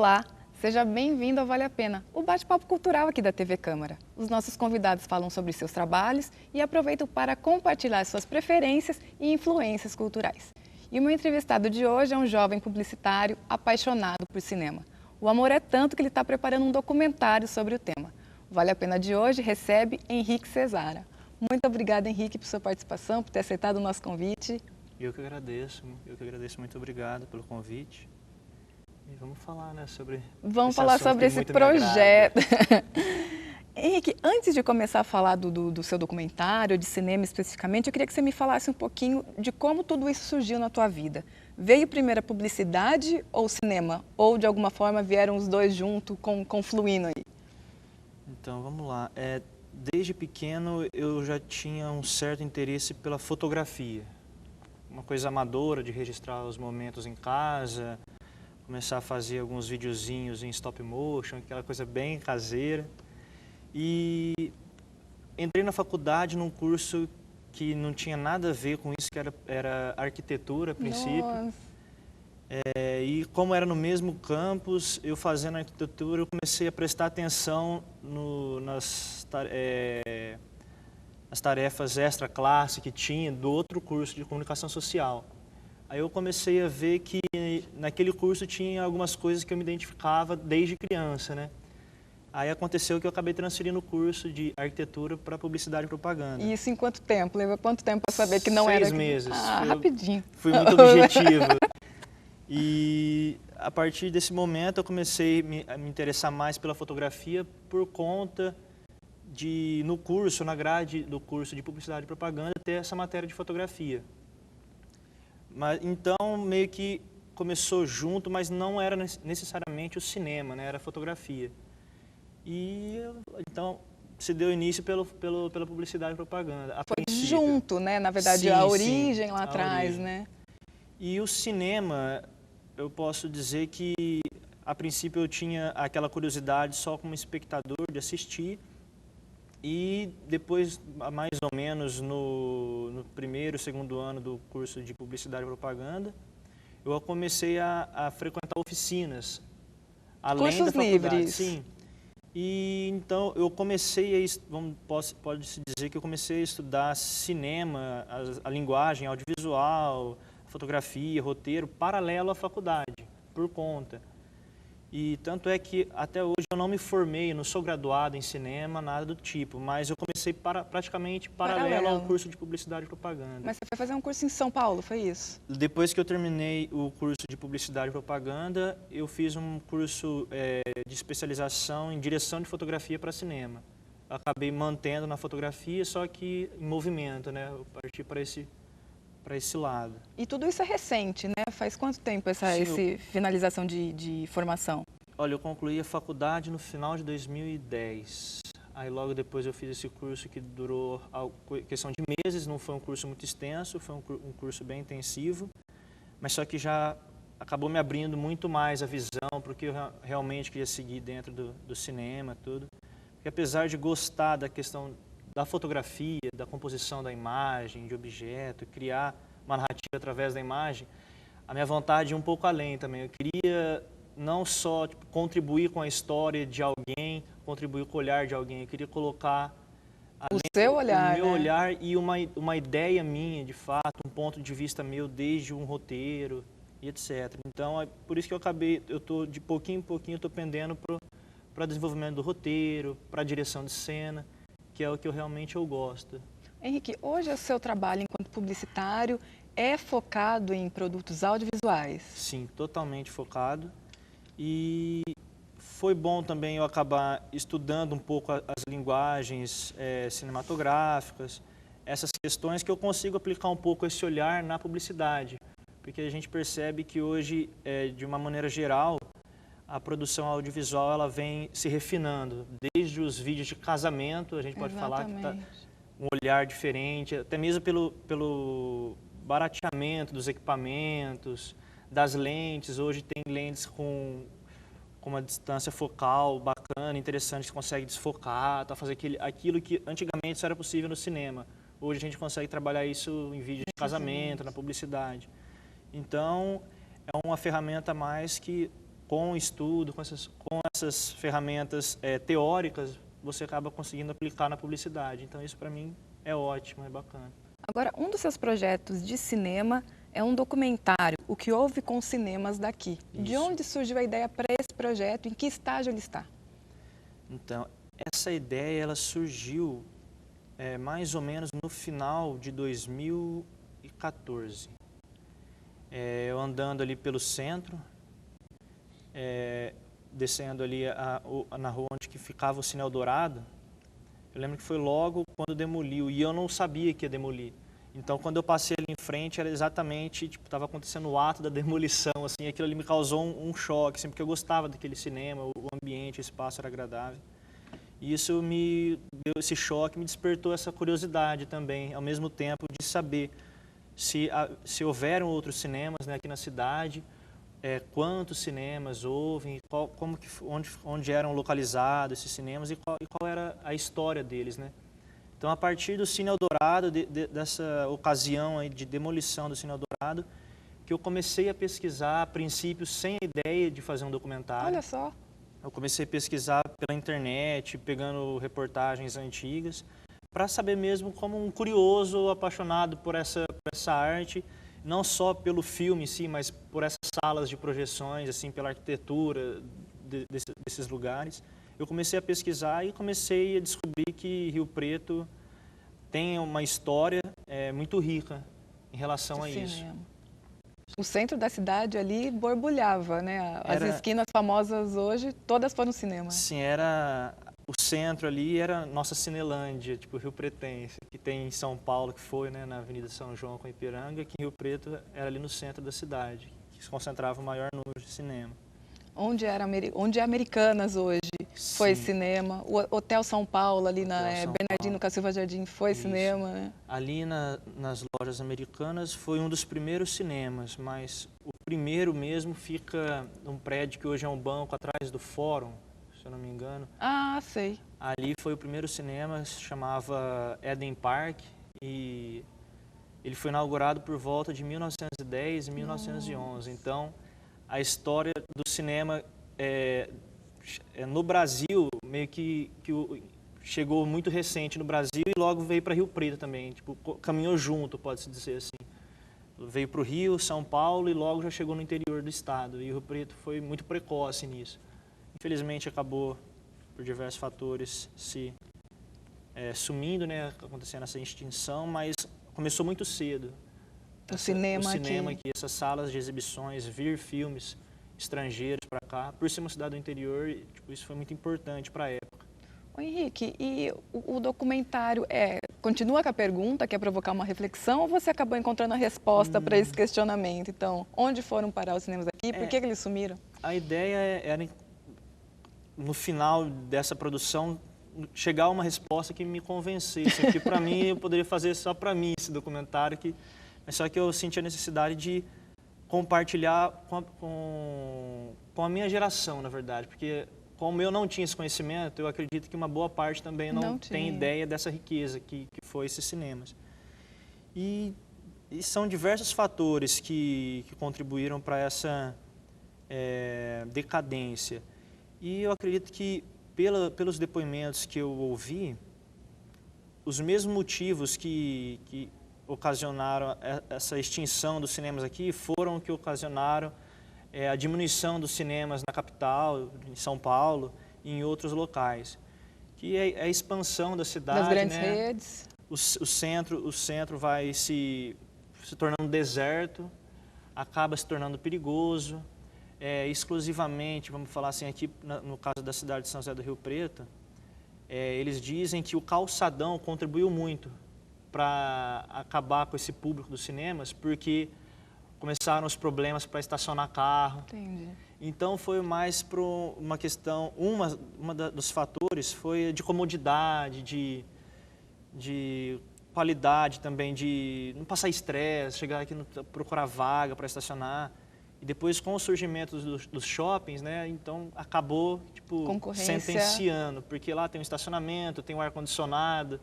Olá, seja bem-vindo ao Vale a Pena, o bate-papo cultural aqui da TV Câmara. Os nossos convidados falam sobre seus trabalhos e aproveitam para compartilhar suas preferências e influências culturais. E o meu entrevistado de hoje é um jovem publicitário apaixonado por cinema. O amor é tanto que ele está preparando um documentário sobre o tema. O Vale a Pena de hoje recebe Henrique Cesara. Muito obrigada, Henrique, por sua participação, por ter aceitado o nosso convite. Eu que agradeço, muito obrigado pelo convite. E vamos falar, né, sobre Vamos falar sobre esse projeto. Henrique, antes de começar a falar do seu documentário, de cinema especificamente, eu queria que você me falasse um pouquinho de como tudo isso surgiu na tua vida. Veio primeiro a publicidade ou cinema? Ou, de alguma forma, vieram os dois juntos, confluindo aí? Então, vamos lá. Desde pequeno, eu já tinha um certo interesse pela fotografia. Uma coisa amadora, de registrar os momentos em casa, começar a fazer alguns videozinhos em stop motion, aquela coisa bem caseira. E entrei na faculdade num curso que não tinha nada a ver com isso, que era arquitetura a princípio. E como era no mesmo campus, eu fazendo arquitetura, eu comecei a prestar atenção nas tarefas extra-classe que tinha do outro curso de comunicação social. Aí eu comecei a ver que naquele curso tinha algumas coisas que eu me identificava desde criança, né? Aí aconteceu que eu acabei transferindo o curso de arquitetura para publicidade e propaganda. E isso em quanto tempo? Levou quanto tempo para saber que não era... 6 meses. Rapidinho. Fui muito objetivo. E a partir desse momento eu comecei a me interessar mais pela fotografia por conta de, no curso, na grade do curso de publicidade e propaganda, ter essa matéria de fotografia. Então, meio que começou junto, mas não era necessariamente o cinema, né? Era a fotografia. E então se deu início pela publicidade e propaganda. Foi junto, né? Na verdade, sim, a origem lá atrás, né? E o cinema, eu posso dizer que a princípio eu tinha aquela curiosidade só como espectador de assistir. E depois, mais ou menos no primeiro, segundo ano do curso de publicidade e propaganda, eu comecei a frequentar oficinas, além cursos da faculdade. Livres. Sim. E então eu comecei pode-se dizer que eu comecei a estudar cinema, a linguagem audiovisual, fotografia, roteiro, paralelo à faculdade, por conta. E tanto é que até hoje eu não me formei, não sou graduado em cinema, nada do tipo, mas eu comecei praticamente paralelo ao curso de publicidade e propaganda. Mas você foi fazer um curso em São Paulo, foi isso? Depois que eu terminei o curso de publicidade e propaganda, eu fiz um curso de especialização em direção de fotografia para cinema. Acabei mantendo na fotografia, só que em movimento, né? Eu parti para esse lado. E tudo isso é recente, né? Faz quanto tempo essa finalização de formação? Olha, eu concluí a faculdade no final de 2010. Aí logo depois eu fiz esse curso que durou questão de meses, não foi um curso muito extenso, foi um curso bem intensivo, mas só que já acabou me abrindo muito mais a visão para o que eu realmente queria seguir dentro do cinema, tudo. Porque apesar de gostar da questão da fotografia, da composição da imagem, de objeto, criar uma narrativa através da imagem, a minha vontade é um pouco além também. Eu queria não só contribuir com a história de alguém, contribuir com o olhar de alguém, eu queria colocar o seu olhar, o meu olhar e uma ideia minha, de fato, um ponto de vista meu desde um roteiro e etc. Então, é por isso que eu estou de pouquinho em pouquinho, estou pendendo para o desenvolvimento do roteiro, para a direção de cena, que é o que realmente eu gosto. Henrique, hoje o seu trabalho enquanto publicitário é focado em produtos audiovisuais? Sim, totalmente focado. E foi bom também eu acabar estudando um pouco as linguagens cinematográficas, essas questões que eu consigo aplicar um pouco esse olhar na publicidade. Porque a gente percebe que hoje, de uma maneira geral, a produção audiovisual ela vem se refinando, desde os vídeos de casamento, a gente pode falar que está um olhar diferente, até mesmo pelo barateamento dos equipamentos, das lentes. Hoje tem lentes com uma distância focal bacana, interessante, que consegue desfocar, tá, fazer aquilo que antigamente só era possível no cinema. Hoje a gente consegue trabalhar isso em vídeo de casamento, na publicidade. Então, é uma ferramenta a mais que com o estudo, com essas ferramentas teóricas, você acaba conseguindo aplicar na publicidade. Então isso para mim é ótimo, é bacana. Agora, um dos seus projetos de cinema é um documentário, O que houve com os cinemas daqui. De Isso. onde surgiu a ideia para esse projeto? Em que estágio ele está? Então, essa ideia ela surgiu mais ou menos no final de 2014. Eu andando ali pelo centro, descendo ali na rua onde que ficava o Cine Eldorado, eu lembro que foi logo quando demoliu, e eu não sabia que ia demolir. Então, quando eu passei ali em frente, era exatamente, tipo, estava acontecendo o ato da demolição, assim, aquilo ali me causou um choque, assim, porque eu gostava daquele cinema, o ambiente, o espaço era agradável. E isso me deu esse choque, me despertou essa curiosidade também, ao mesmo tempo de saber se houveram outros cinemas, né, aqui na cidade, quantos cinemas houve, onde eram localizados esses cinemas e qual era a história deles, né? Então, a partir do Cine Eldorado, dessa ocasião aí de demolição do Cine Eldorado, que eu comecei a pesquisar, a princípio, sem a ideia de fazer um documentário. Olha só. Eu comecei a pesquisar pela internet, pegando reportagens antigas, para saber mesmo como um curioso, apaixonado por essa arte, não só pelo filme em si, mas por essas salas de projeções, assim, pela arquitetura desses lugares. Eu comecei a pesquisar e comecei a descobrir que Rio Preto tem uma história muito rica em relação a isso. O centro da cidade ali borbulhava, né? As esquinas famosas hoje, todas foram cinema. Sim, o centro ali era nossa Cinelândia, tipo Rio Pretense, que tem em São Paulo, que foi, né, na Avenida São João com Ipiranga, que em Rio Preto era ali no centro da cidade, que se concentrava o maior número de cinema. Onde é Americanas hoje, Sim. foi cinema. O Hotel São Paulo, ali na Bernardino Silva Jardim, foi Isso. cinema. Né? Ali nas lojas Americanas foi um dos primeiros cinemas, mas o primeiro mesmo fica num prédio que hoje é um banco atrás do Fórum, se eu não me engano. Ah, sei. Ali foi o primeiro cinema, se chamava Eden Park, e ele foi inaugurado por volta de 1910 e 1911. Então, a história do cinema no Brasil meio que chegou muito recente no Brasil e logo veio para Rio Preto também, tipo, caminhou junto, pode-se dizer assim. Veio para o Rio, São Paulo e logo já chegou no interior do estado. E o Rio Preto foi muito precoce nisso. Infelizmente acabou, por diversos fatores, sumindo, né, acontecendo essa extinção, mas começou muito cedo. O cinema aqui, essas salas de exibições, vir filmes estrangeiros para cá, por ser uma cidade do interior, tipo, isso foi muito importante para a época. Ô Henrique, e o documentário continua com a pergunta, quer provocar uma reflexão, ou você acabou encontrando a resposta para esse questionamento? Então, onde foram parar os cinemas aqui? Por que eles sumiram? A ideia era, no final dessa produção, chegar a uma resposta que me convencesse, porque para mim, eu poderia fazer só para mim esse documentário, mas só que eu senti a necessidade de compartilhar com a minha geração, na verdade, porque como eu não tinha esse conhecimento, eu acredito que uma boa parte também não tem ideia dessa riqueza que foi esses cinemas. E são diversos fatores que contribuíram para essa decadência. E eu acredito que, pelos depoimentos que eu ouvi, os mesmos motivos que ocasionaram essa extinção dos cinemas aqui foram que ocasionaram a diminuição dos cinemas na capital, em São Paulo e em outros locais. Que é a expansão da cidade, das grandes né? redes. O centro vai se tornando deserto, acaba se tornando perigoso. Exclusivamente, vamos falar assim, aqui no caso da cidade de São José do Rio Preto, eles dizem que o calçadão contribuiu muito para acabar com esse público dos cinemas, porque começaram os problemas para estacionar carro. Entendi. Então foi mais para uma questão, dos fatores foi de comodidade, de qualidade também, de não passar estresse, chegar aqui procurar vaga para estacionar. E depois, com o surgimento dos shoppings, né, então acabou sentenciando, porque lá tem um estacionamento, tem um ar-condicionado,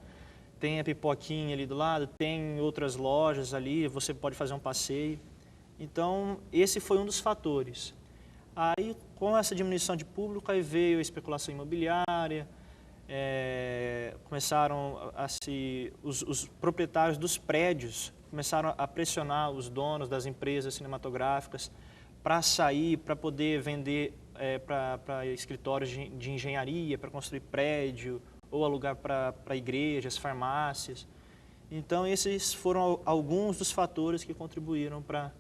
tem a pipoquinha ali do lado, tem outras lojas ali, você pode fazer um passeio. Então, esse foi um dos fatores. Aí, com essa diminuição de público, aí veio a especulação imobiliária, começaram os proprietários dos prédios começaram a pressionar os donos das empresas cinematográficas para sair, para poder vender para escritórios de engenharia, para construir prédio, ou alugar para igrejas, farmácias. Então, esses foram alguns dos fatores que contribuíram para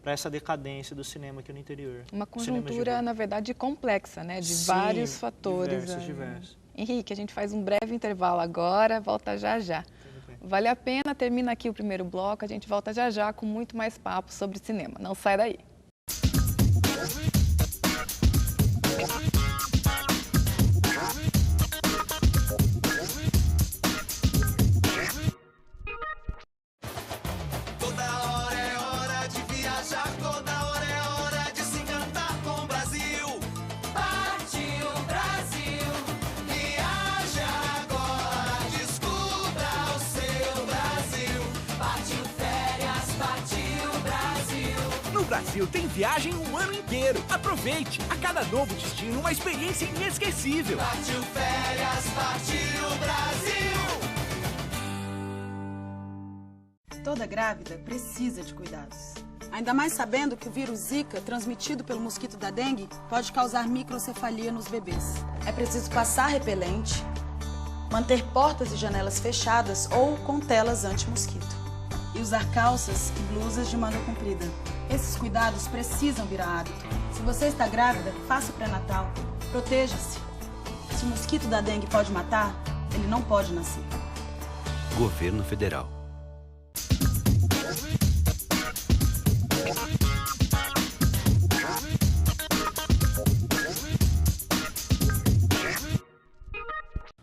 essa decadência do cinema aqui no interior. Uma conjuntura, na verdade, complexa, né? De vários fatores. Diversos. Henrique, a gente faz um breve intervalo agora, volta já já. Vale a pena, termina aqui o primeiro bloco, a gente volta já já com muito mais papo sobre cinema. Não sai daí. Brasil tem viagem o ano inteiro. Aproveite! A cada novo destino, uma experiência inesquecível. Partiu férias, partiu Brasil! Toda grávida precisa de cuidados. Ainda mais sabendo que o vírus Zika, transmitido pelo mosquito da dengue, pode causar microcefalia nos bebês. É preciso passar repelente, manter portas e janelas fechadas ou com telas anti-mosquito. E usar calças e blusas de manga comprida. Esses cuidados precisam virar hábito. Se você está grávida, faça o pré-natal. Proteja-se. Se o mosquito da dengue pode matar, ele não pode nascer. Governo Federal.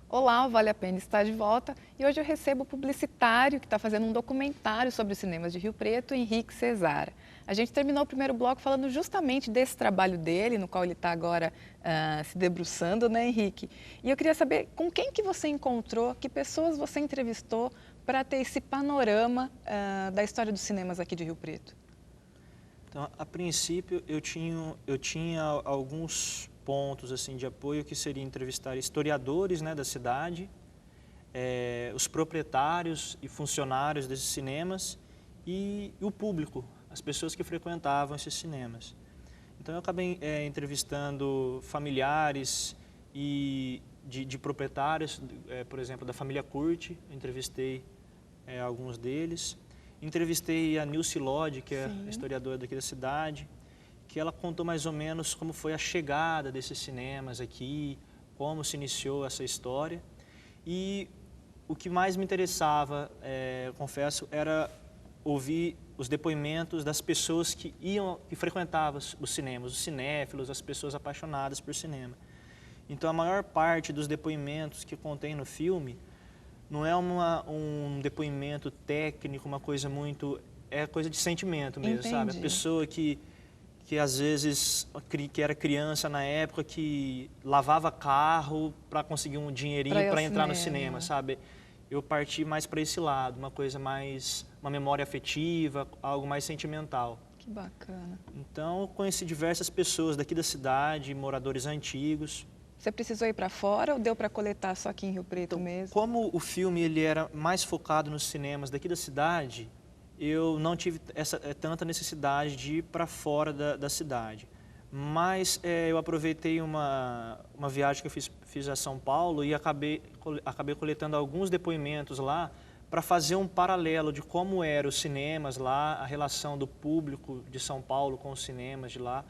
Olá, Vale a Pena estar de volta e hoje eu recebo o publicitário que está fazendo um documentário sobre os cinemas de Rio Preto, Henrique Cesara. A gente terminou o primeiro bloco falando justamente desse trabalho dele, no qual ele está agora se debruçando, né, Henrique? E eu queria saber com quem que você encontrou, que pessoas você entrevistou para ter esse panorama da história dos cinemas aqui de Rio Preto. Então, a princípio, eu tinha alguns pontos assim de apoio, que seria entrevistar historiadores, né, da cidade, os proprietários e funcionários desses cinemas e o público, as pessoas que frequentavam esses cinemas. Então eu acabei entrevistando familiares e de proprietários, por exemplo, da família Curti, entrevistei alguns deles. Entrevistei a Nilce Lodge, que é historiadora daqui da cidade, que ela contou mais ou menos como foi a chegada desses cinemas aqui, como se iniciou essa história. E o que mais me interessava, confesso, era ouvir os depoimentos das pessoas que frequentavam os cinemas, os cinéfilos, as pessoas apaixonadas por cinema. Então, a maior parte dos depoimentos que contém no filme não é um depoimento técnico, uma coisa muito... é coisa de sentimento mesmo, Entendi. sabe? A pessoa que às vezes, que era criança na época, que lavava carro para conseguir um dinheirinho para entrar no cinema, sabe? Eu parti mais para esse lado, uma coisa mais, uma memória afetiva, algo mais sentimental. Que bacana. Então, eu conheci diversas pessoas daqui da cidade, moradores antigos. Você precisou ir para fora ou deu para coletar só aqui em Rio Preto mesmo? Como o filme ele era mais focado nos cinemas daqui da cidade, eu não tive tanta necessidade de ir para fora da cidade. Mas eu aproveitei uma viagem que eu fiz a São Paulo e acabei coletando alguns depoimentos lá para fazer um paralelo de como eram os cinemas lá, a relação do público de São Paulo com os cinemas de lá,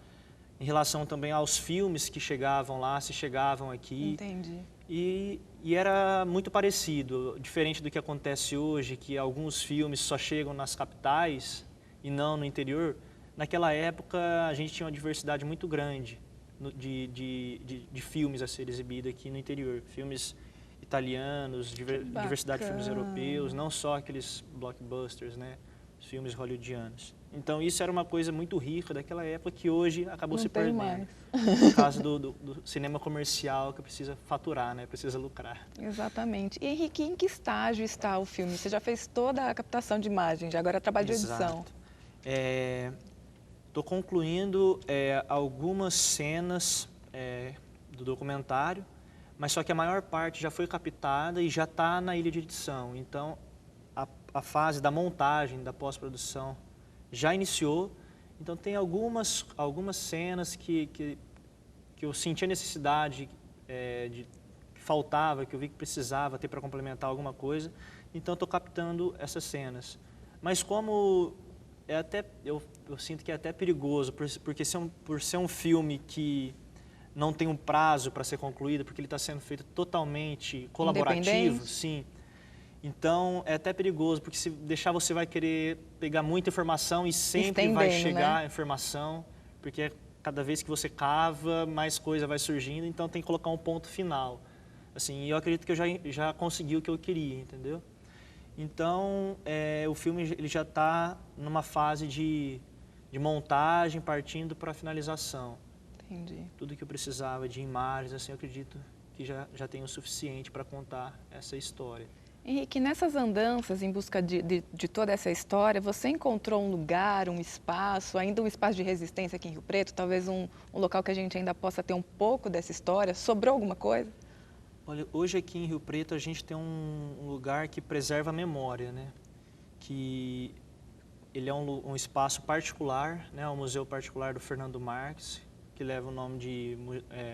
em relação também aos filmes que chegavam lá, se chegavam aqui. Entendi. E era muito parecido, diferente do que acontece hoje, que alguns filmes só chegam nas capitais e não no interior. Naquela época, a gente tinha uma diversidade muito grande de filmes a ser exibido aqui no interior. Filmes italianos, diversidade de filmes europeus, não só aqueles blockbusters, né? Os filmes hollywoodianos. Então, isso era uma coisa muito rica daquela época que hoje acabou se perdendo. Mais. No caso do cinema comercial, que precisa faturar, né? Precisa lucrar. Exatamente. E, Henrique, em que estágio está o filme? Você já fez toda a captação de imagens, agora é trabalho de edição. Estou concluindo algumas cenas do documentário, mas só que a maior parte já foi captada e já está na ilha de edição. Então, a fase da montagem, da pós-produção, já iniciou. Então, tem algumas cenas que eu senti a necessidade que faltava, que eu vi que precisava ter para complementar alguma coisa. Então, estou captando essas cenas. Mas como eu sinto que é até perigoso, porque por ser um filme que não tem um prazo para ser concluído, porque ele está sendo feito totalmente colaborativo, sim. Então, é até perigoso, porque se deixar você vai querer pegar muita informação e sempre vai chegar a informação, porque cada vez que você cava, mais coisa vai surgindo, então tem que colocar um ponto final. Assim, e eu acredito que eu já consegui o que eu queria, entendeu? Então, o filme ele já está numa fase de montagem, partindo para a finalização. Entendi. Tudo que eu precisava de imagens, assim, eu acredito que já tenho o suficiente para contar essa história. Henrique, nessas andanças em busca de toda essa história, você encontrou um lugar, um espaço, ainda um espaço de resistência aqui em Rio Preto? Talvez um local que a gente ainda possa ter um pouco dessa história? Sobrou alguma coisa? Olha, hoje aqui em Rio Preto a gente tem um lugar que preserva a memória, né? Que ele é um espaço particular, né? O Museu Particular do Fernando Marques, que leva o nome de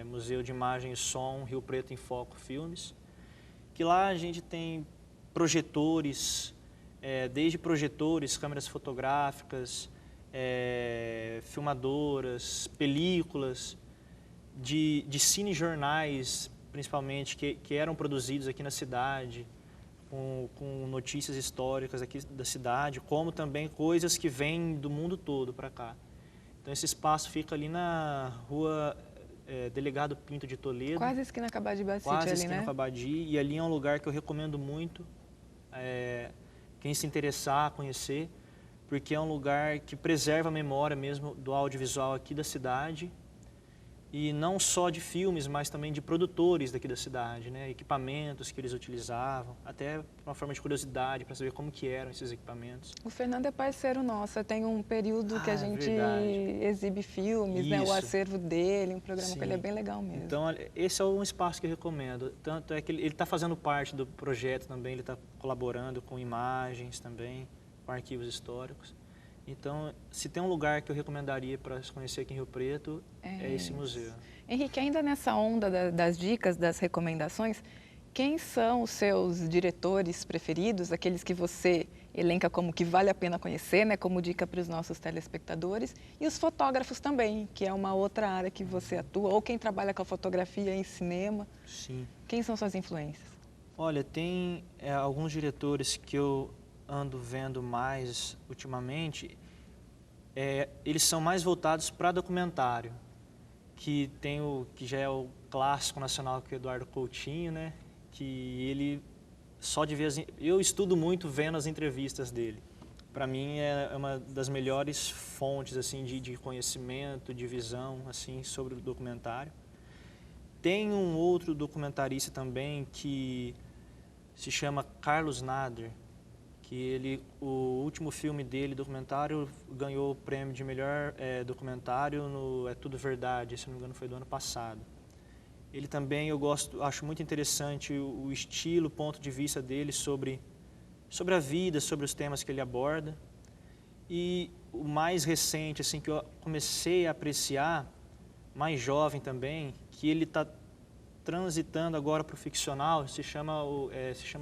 Museu de Imagem e Som Rio Preto em Foco Filmes. Que lá a gente tem projetores, desde projetores, câmeras fotográficas, filmadoras, películas, de cinejornais, principalmente, que eram produzidos aqui na cidade, com notícias históricas aqui da cidade, como também coisas que vêm do mundo todo para cá. Então, esse espaço fica ali na rua Delegado Pinto de Toledo. Quase esquina Cabadi Bacite quase ali, esquina né? Cabadi, e ali é um lugar que eu recomendo muito, quem se interessar, conhecer, porque é um lugar que preserva a memória mesmo do audiovisual aqui da cidade, e não só de filmes, mas também de produtores daqui da cidade, né? Equipamentos que eles utilizavam, até uma forma de curiosidade para saber como que eram esses equipamentos. O Fernando é parceiro nosso, tem um período que a gente verdade. exibe filmes, né? O acervo dele, um programa que ele é bem legal mesmo. Então, esse é um espaço que eu recomendo. Tanto é que ele está fazendo parte do projeto também, ele está colaborando com imagens também, com arquivos históricos. Então, se tem um lugar que eu recomendaria para se conhecer aqui em Rio Preto, é esse museu. Henrique, ainda nessa onda das dicas, das recomendações, quem são os seus diretores preferidos, aqueles que você elenca como que vale a pena conhecer, né, como dica para os nossos telespectadores, e os fotógrafos também, que é uma outra área que você atua, ou quem trabalha com a fotografia em cinema? Sim. Quem são suas influências? Olha, tem alguns diretores que eu ando vendo mais ultimamente, eles são mais voltados para documentário, que já é o clássico nacional, que é o Eduardo Coutinho, né? Que ele só de ver eu estudo muito vendo as entrevistas dele. Para mim é uma das melhores fontes assim de conhecimento, de visão assim sobre o documentário. Tem um outro documentarista também que se chama Carlos Nader, que o último filme dele, documentário, ganhou o prêmio de melhor documentário no É Tudo Verdade, se não me engano foi do ano passado. Ele também, acho muito interessante o estilo, o ponto de vista dele sobre a vida, sobre os temas que ele aborda. E o mais recente, assim, que eu comecei a apreciar, mais jovem também, que ele está transitando agora para o ficcional, se chama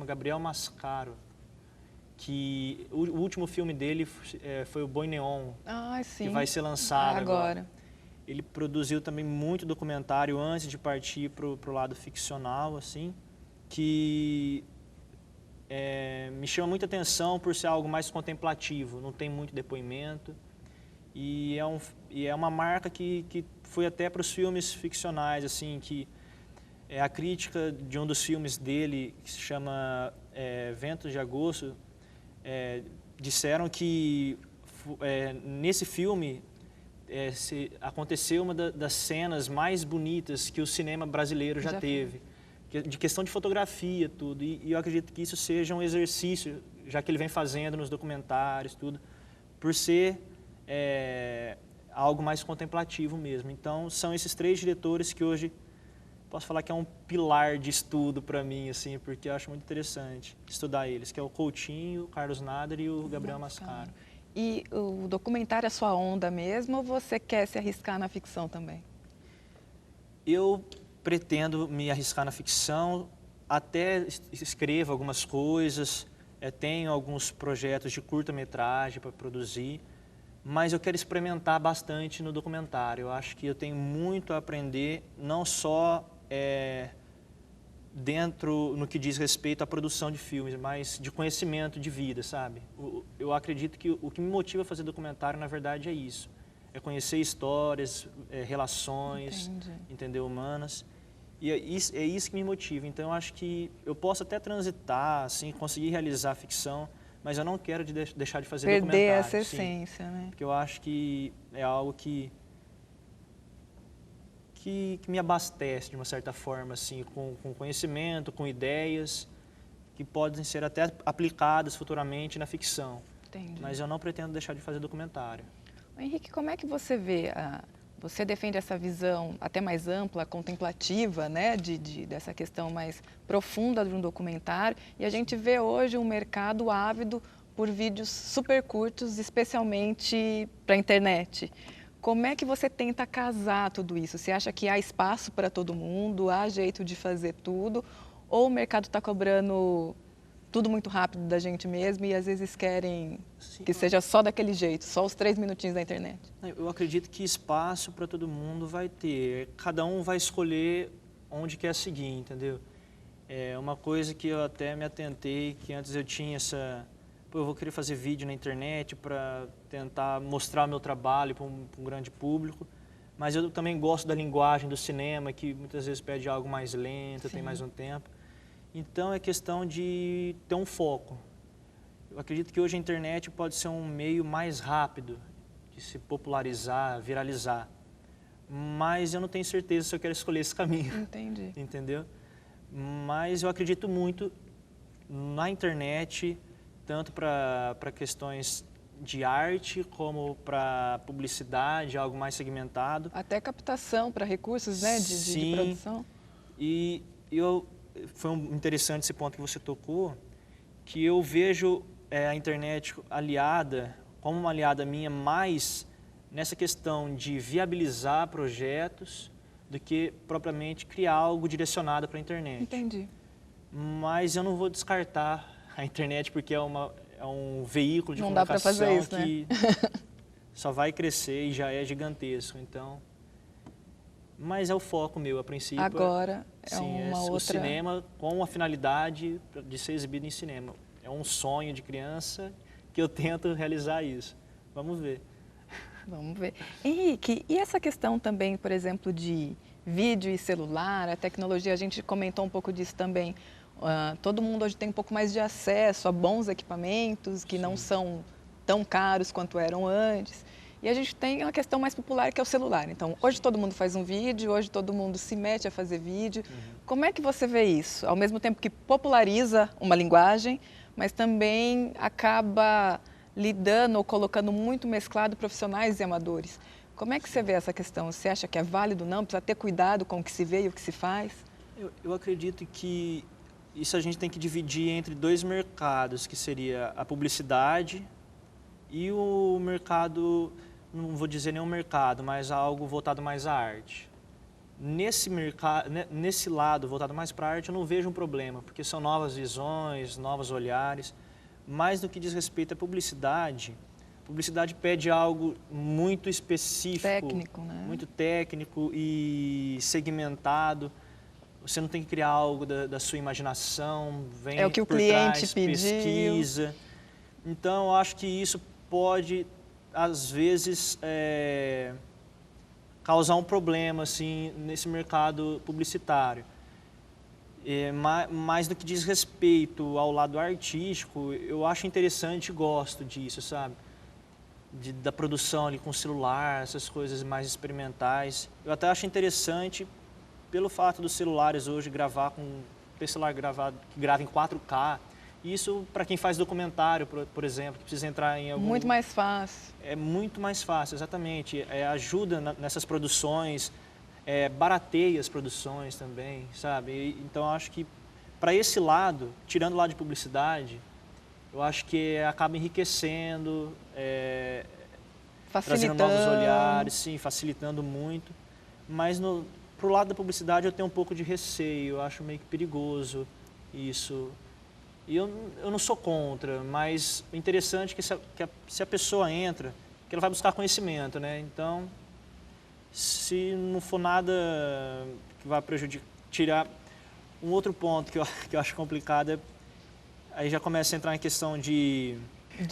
Gabriel Mascaro. Que o último filme dele foi o Boi Neon, que vai ser lançado agora. Ele produziu também muito documentário antes de partir para o lado ficcional, assim, que me chama muita atenção por ser algo mais contemplativo, não tem muito depoimento, e é uma marca que foi até para os filmes ficcionais, assim, que a crítica de um dos filmes dele, que se chama Ventos de Agosto, disseram que nesse filme aconteceu uma das cenas mais bonitas que o cinema brasileiro já teve, de questão de fotografia, tudo. E eu acredito que isso seja um exercício, já que ele vem fazendo nos documentários, tudo, por ser algo mais contemplativo mesmo. Então, são esses 3 diretores que hoje posso falar que é um pilar de estudo para mim, assim, porque eu acho muito interessante estudar eles, que é o Coutinho, o Carlos Nader e o Gabriel Mascaro. E o documentário é sua onda mesmo ou você quer se arriscar na ficção também? Eu pretendo me arriscar na ficção, até escrevo algumas coisas, tenho alguns projetos de curta-metragem para produzir, mas eu quero experimentar bastante no documentário. Eu acho que eu tenho muito a aprender, não só dentro no que diz respeito à produção de filmes, mas de conhecimento de vida, sabe? Eu acredito que o que me motiva a fazer documentário, na verdade, é isso. É conhecer histórias, relações, entendeu, humanas. E é isso que me motiva. Então, eu acho que eu posso até transitar, assim, conseguir realizar a ficção, mas eu não quero deixar de fazer documentário. Perder essa essência, né? Porque eu acho que é algo que me abastece, de uma certa forma, assim, com conhecimento, com ideias, que podem ser até aplicadas futuramente na ficção. Entendi. Mas eu não pretendo deixar de fazer documentário. Henrique, como é que você vê, você defende essa visão até mais ampla, contemplativa, né, dessa questão mais profunda de um documentário, e a gente vê hoje um mercado ávido por vídeos super curtos, especialmente para a internet. Como é que você tenta casar tudo isso? Você acha que há espaço para todo mundo, há jeito de fazer tudo, ou o mercado está cobrando tudo muito rápido da gente mesmo e às vezes querem que seja só daquele jeito, só os 3 minutinhos da internet? Eu acredito que espaço para todo mundo vai ter. Cada um vai escolher onde quer seguir, entendeu? É uma coisa que eu até me atentei, que antes eu tinha essa... Pô, eu vou querer fazer vídeo na internet para tentar mostrar o meu trabalho para um grande público, mas eu também gosto da linguagem do cinema, que muitas vezes pede algo mais lento, tem mais um tempo. Então, é questão de ter um foco. Eu acredito que hoje a internet pode ser um meio mais rápido de se popularizar, viralizar. Mas eu não tenho certeza se eu quero escolher esse caminho. Entendi. Entendeu? Mas eu acredito muito na internet, tanto para questões de arte como para publicidade, algo mais segmentado. Até captação para recursos, né, de produção. E foi interessante esse ponto que você tocou, que eu vejo a internet aliada, como uma aliada minha, mais nessa questão de viabilizar projetos do que propriamente criar algo direcionado para a internet. Entendi. Mas eu não vou descartar a internet porque é um veículo de não dá para fazer isso, que né? só vai crescer e já é gigantesco. Então, mas é o foco meu, a princípio. Agora o cinema com a finalidade de ser exibido em cinema. É um sonho de criança que eu tento realizar isso. Vamos ver. Vamos ver. Henrique, e essa questão também, por exemplo, de vídeo e celular, a tecnologia, a gente comentou um pouco disso também. Todo mundo hoje tem um pouco mais de acesso a bons equipamentos que não são tão caros quanto eram antes. E a gente tem uma questão mais popular que é o celular. Então, hoje todo mundo faz um vídeo, hoje todo mundo se mete a fazer vídeo. Como é que você vê isso? Ao mesmo tempo que populariza uma linguagem, mas também acaba lidando ou colocando muito mesclado profissionais e amadores. Como é que você vê essa questão? Você acha que é válido? Não? Precisa ter cuidado com o que se vê e o que se faz? Eu acredito que isso a gente tem que dividir entre 2 mercados, que seria a publicidade e o mercado, não vou dizer nenhum mercado, mas algo voltado mais à arte. Nesse lado voltado mais para a arte, eu não vejo um problema, porque são novas visões, novos olhares. Mas no que diz respeito à publicidade, a publicidade pede algo muito específico, técnico, né? Muito técnico e segmentado. Você não tem que criar algo da sua imaginação, vem é o que o por cliente trás, pediu. Pesquisa. Então, eu acho que isso pode, às vezes, causar um problema assim, nesse mercado publicitário. Mais do que diz respeito ao lado artístico, eu acho interessante e gosto disso, sabe? Da produção ali com celular, essas coisas mais experimentais. Eu até acho interessante pelo fato dos celulares hoje gravar com... Ter celular que grava em 4K Isso para quem faz documentário, por exemplo, que precisa entrar em algum... Muito mais fácil. É muito mais fácil, exatamente. Ajuda nessas produções, barateia as produções também, sabe? Então, acho que para esse lado, tirando o lado de publicidade, eu acho que acaba enriquecendo, trazendo novos olhares, sim, facilitando muito. Mas pro lado da publicidade eu tenho um pouco de receio, eu acho meio que perigoso isso. E eu não sou contra, mas o interessante é que se a pessoa entra, que ela vai buscar conhecimento, né? Então, se não for nada que vai tirar... Um outro ponto que eu acho complicado aí já começa a entrar em questão de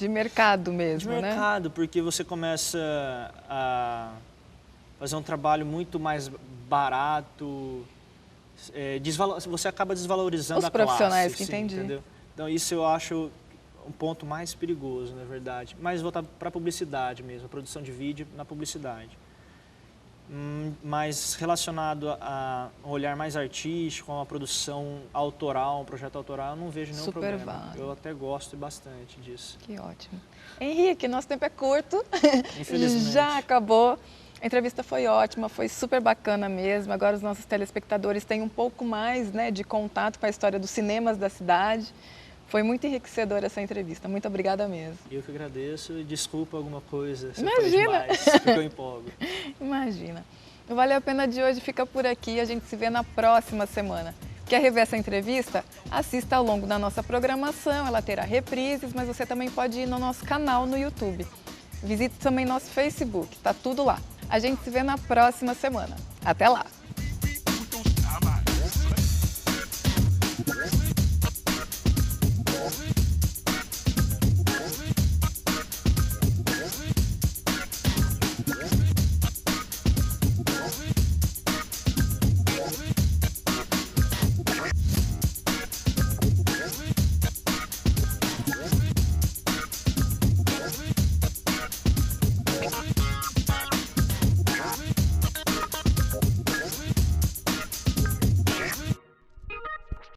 mercado mesmo, né? De mercado, porque você começa a fazer um trabalho muito mais barato, você acaba desvalorizando os profissionais classe, que sim, entendi. Entendeu? Então isso eu acho um ponto mais perigoso, na verdade. Mais voltado para a publicidade mesmo, a produção de vídeo na publicidade. Mas relacionado a um olhar mais artístico, a uma produção autoral, um projeto autoral, eu não vejo nenhum Super problema. válido. Eu até gosto bastante disso. Que ótimo. Henrique, nosso tempo é curto. Infelizmente. Já acabou. A entrevista foi ótima, foi super bacana mesmo. Agora os nossos telespectadores têm um pouco mais, né, de contato com a história dos cinemas da cidade. Foi muito enriquecedora essa entrevista. Muito obrigada mesmo. Eu que agradeço e desculpa alguma coisa se Imagina. eu falei demais, porque eu empolgo. Imagina. O Vale a Pena de hoje fica por aqui. A gente se vê na próxima semana. Quer rever essa entrevista? Assista ao longo da nossa programação. Ela terá reprises, mas você também pode ir no nosso canal no YouTube. Visite também nosso Facebook. Tá tudo lá. A gente se vê na próxima semana. Até lá!